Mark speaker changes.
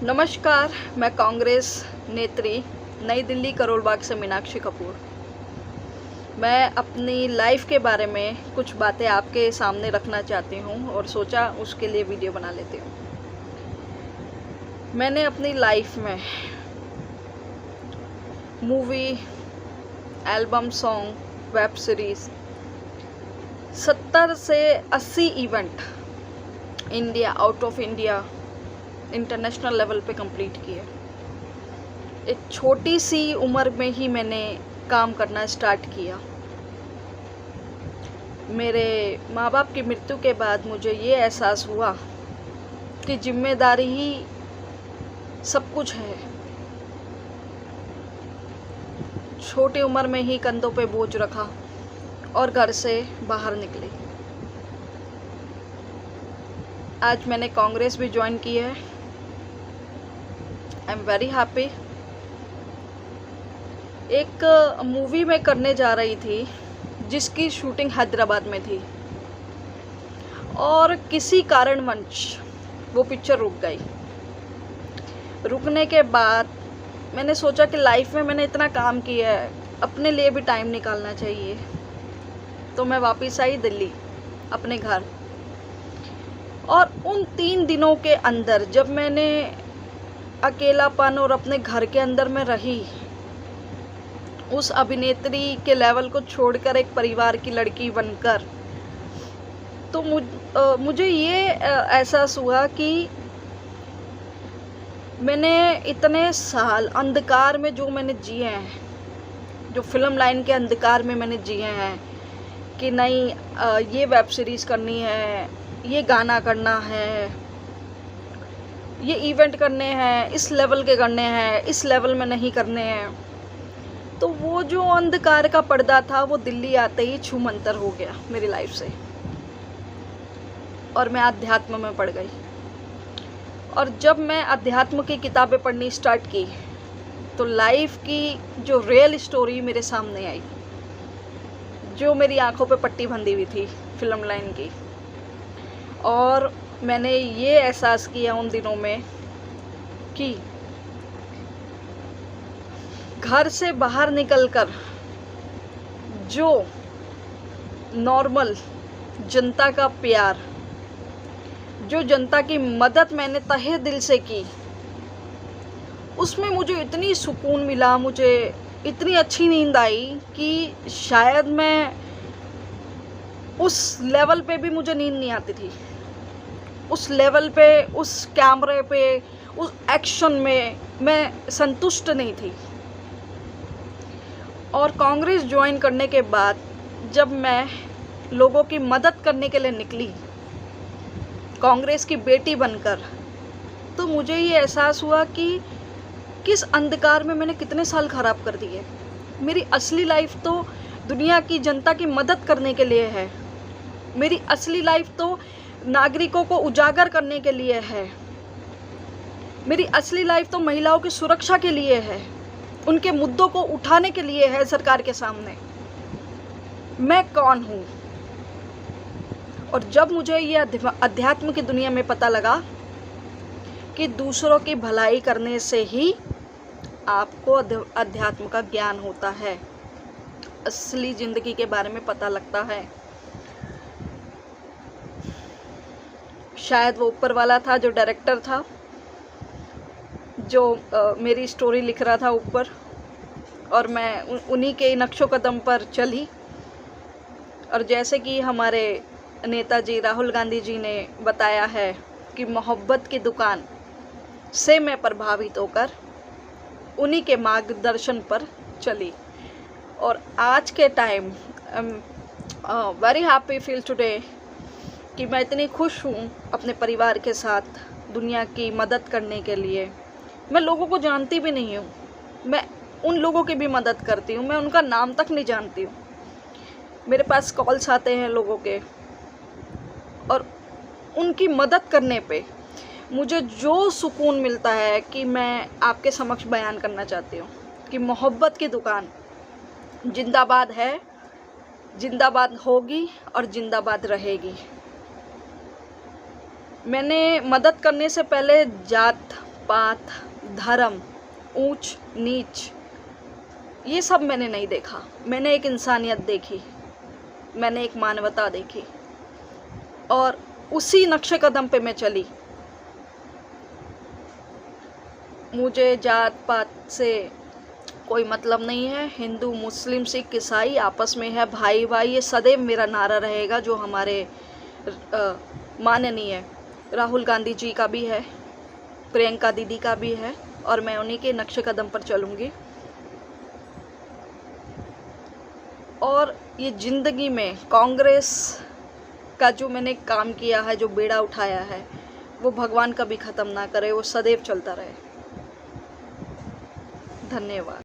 Speaker 1: नमस्कार, मैं कांग्रेस नेत्री नई दिल्ली करोल बाग से मीनाक्षी कपूर। मैं अपनी लाइफ के बारे में कुछ बातें आपके सामने रखना चाहती हूँ और सोचा उसके लिए वीडियो बना लेती हूँ। मैंने अपनी लाइफ में movie, album, song, web series 70 से 80 event India, out of India, international level पे कंप्लीट किए। एक छोटी सी उम्र में ही मैंने काम करना स्टार्ट किया। मेरे माँ बाप की मृत्यु के बाद मुझे ये एहसास हुआ कि जिम्मेदारी ही सब कुछ है। छोटी उम्र में ही कंधों पे बोझ रखा और घर से बाहर निकली। आज मैंने कांग्रेस भी ज्वाइन की है। I am very happy. एक मूवी में करने जा रही थी जिसकी शूटिंग हैदराबाद में थी और किसी कारणवश वो पिक्चर रुक गई। रुकने के बाद मैंने सोचा कि लाइफ में मैंने इतना काम किया है, अपने लिए भी टाइम निकालना चाहिए। तो मैं वापस आई दिल्ली अपने घर, और उन 3 दिनों के अंदर जब मैंने अकेलापन और अपने घर के अंदर में रही, उस अभिनेत्री के लेवल को छोड़कर एक परिवार की लड़की बनकर, तो मुझे ये एहसास हुआ कि मैंने इतने साल अंधकार में जो मैंने जिए हैं, जो फिल्म लाइन के अंधकार में मैंने जिए हैं कि नहीं ये वेब सीरीज़ करनी है, ये गाना करना है, ये इवेंट करने हैं, इस लेवल के करने हैं, इस लेवल में नहीं करने हैं। तो वो जो अंधकार का पर्दा था वो दिल्ली आते ही छूमंतर हो गया मेरी लाइफ से, और मैं अध्यात्म में पड़ गई। और जब मैं अध्यात्म की किताबें पढ़नी स्टार्ट की तो लाइफ की जो रियल स्टोरी मेरे सामने आई, जो मेरी आंखों पे पट्टी बंधी हुई थी फिल्म लाइन की। और मैंने ये एहसास किया उन दिनों में कि घर से बाहर निकलकर जो नॉर्मल जनता का प्यार, जो जनता की मदद मैंने तहे दिल से की, उसमें मुझे इतनी सुकून मिला, मुझे इतनी अच्छी नींद आई कि शायद मैं उस लेवल पे भी मुझे नींद नहीं आती थी। उस लेवल पे, उस कैमरे पे, उस एक्शन में मैं संतुष्ट नहीं थी। और कांग्रेस ज्वाइन करने के बाद जब मैं लोगों की मदद करने के लिए निकली कांग्रेस की बेटी बनकर, तो मुझे ये एहसास हुआ कि किस अंधकार में मैंने कितने साल खराब कर दिए। मेरी असली लाइफ तो दुनिया की जनता की मदद करने के लिए है। मेरी असली लाइफ तो नागरिकों को उजागर करने के लिए है। मेरी असली लाइफ तो महिलाओं की सुरक्षा के लिए है, उनके मुद्दों को उठाने के लिए है सरकार के सामने। मैं कौन हूँ? और जब मुझे ये अध्यात्म की दुनिया में पता लगा कि दूसरों की भलाई करने से ही आपको अध्यात्म का ज्ञान होता है, असली ज़िंदगी के बारे में पता लगता है। शायद वो ऊपर वाला था जो डायरेक्टर था, जो मेरी स्टोरी लिख रहा था ऊपर, और मैं उन्हीं के नक्शो कदम पर चली। और जैसे कि हमारे नेताजी राहुल गांधी जी ने बताया है कि मोहब्बत की दुकान से मैं प्रभावित होकर उन्हीं के मार्गदर्शन पर चली। और आज के time very happy feel today कि मैं इतनी खुश हूँ अपने परिवार के साथ दुनिया की मदद करने के लिए। मैं लोगों को जानती भी नहीं हूँ, मैं उन लोगों की भी मदद करती हूँ, मैं उनका नाम तक नहीं जानती हूँ। मेरे पास कॉल्स आते हैं लोगों के, और उनकी मदद करने पे मुझे जो सुकून मिलता है कि मैं आपके समक्ष बयान करना चाहती हूँ कि मोहब्बत की दुकान जिंदाबाद है, जिंदाबाद होगी और जिंदाबाद रहेगी। मैंने मदद करने से पहले जात पात, धर्म, ऊंच नीच, ये सब मैंने नहीं देखा। मैंने एक इंसानियत देखी, मैंने एक मानवता देखी और उसी नक्शे कदम पे मैं चली। मुझे जात पात से कोई मतलब नहीं है। हिंदू, मुस्लिम, सिख, ईसाई आपस में है भाई भाई, ये सदैव मेरा नारा रहेगा, जो हमारे माननीय राहुल गांधी जी का भी है, प्रियंका दीदी का भी है, और मैं उन्हीं के नक्शे कदम पर चलूँगी। और ये ज़िंदगी में कांग्रेस का जो मैंने काम किया है, जो बेड़ा उठाया है, वो भगवान कभी ख़त्म ना करे, वो सदैव चलता रहे। धन्यवाद।